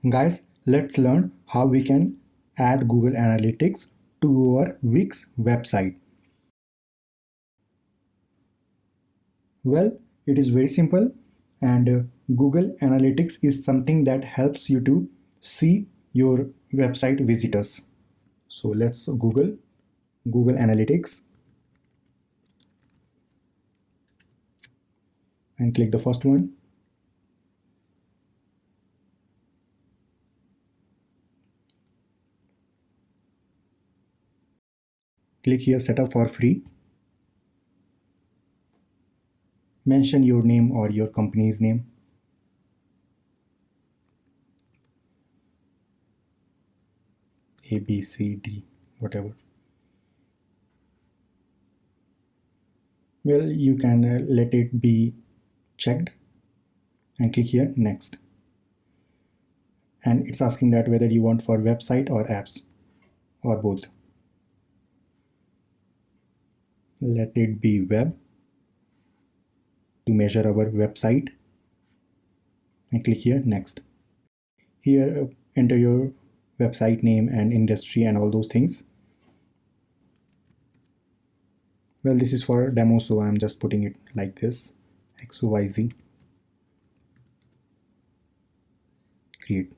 Guys, let's learn how we can add Google Analytics to our Wix website. Well, it is very simple, and Google Analytics is something that helps you to see your website visitors. So let's Google Analytics and click the first one. Click here setup for free. Mention your name or your company's name. A, B, C, D, whatever. Well, you can let it be checked and click here next. And it's asking that whether you want for website or apps or both. Let it be web to measure our website and click here next. Here enter your website name and industry and all those things. Well, this is for demo, so I'm just putting it like this: XYZ. Create.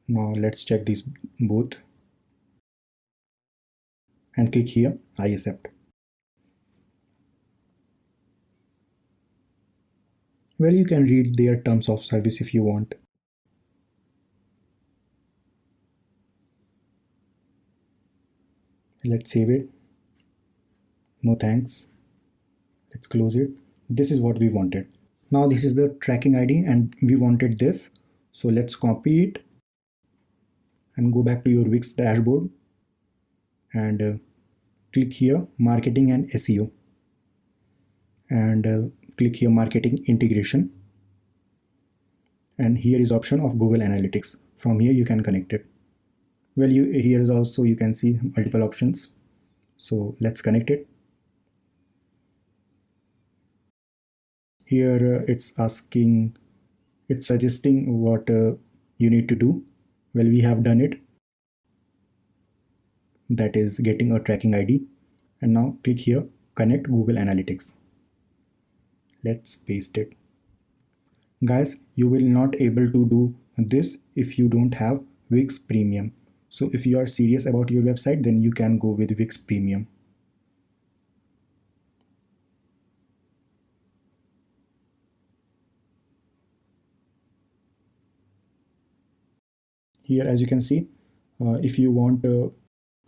Now let's check these both and click here I accept. Well, you can read their terms of service if you want. Let's save it. No thanks. Let's close it. This is what we wanted. Now this is the tracking ID and we wanted this. So let's copy it and go back to your Wix dashboard and click here marketing and SEO and click here marketing integration, and here is option of Google Analytics. From here you can connect it. Well, here is also you can see multiple options, so let's connect it. Here it's suggesting what you need to do. Well, we have done it, that is getting a tracking ID, and now click here connect Google Analytics. Let's paste it. Guys, you will not able to do this if you don't have Wix Premium. So if you are serious about your website, then you can go with Wix Premium. Here, as you can see, if you want to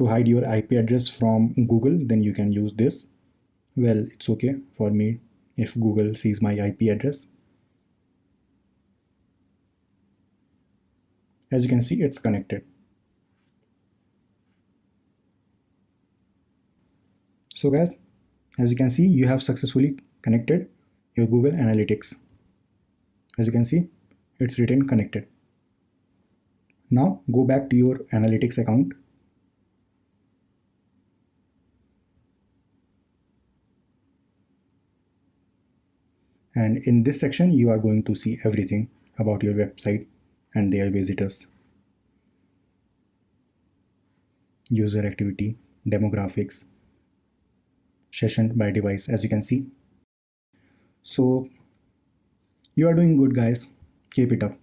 hide your IP address from Google, then you can use this. Well, it's okay for me if Google sees my IP address. As you can see, it's connected. So guys, as you can see, you have successfully connected your Google Analytics. As you can see, it's written connected. Now go back to your analytics account. And in this section, you are going to see everything about your website and their visitors. User activity, demographics, session by device, as you can see. So you are doing good, guys. Keep it up.